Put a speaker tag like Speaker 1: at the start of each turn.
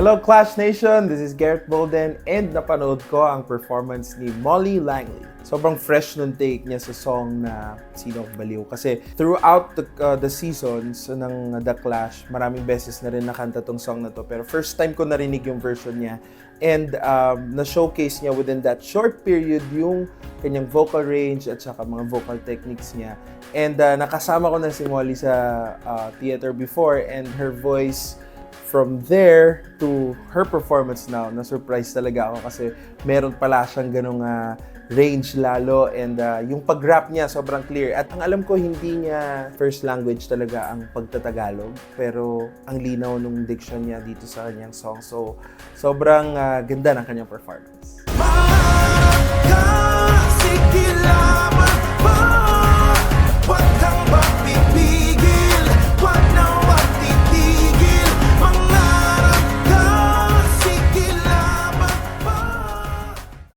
Speaker 1: Hello Clash Nation! This is Garrett Bolden and napanood ko ang performance ni Molly Langley. Sobrang fresh nung take niya sa song na Sinong Baliw. Kasi throughout the seasons ng The Clash, maraming beses na rin nakanta tong song na to. Pero first time ko narinig yung version niya. And na-showcase niya within that short period yung kanyang vocal range at saka mga vocal techniques niya. And nakasama ko na si Molly sa theater before and her voice from there to her performance now, na-surprise talaga ako kasi meron pala siyang ganong range lalo and yung pag-rap niya sobrang clear. At ang alam ko hindi niya first language talaga ang pagtatagalog pero ang linaw nung diction niya dito sa kanyang song. So sobrang ganda ng kanyang performance.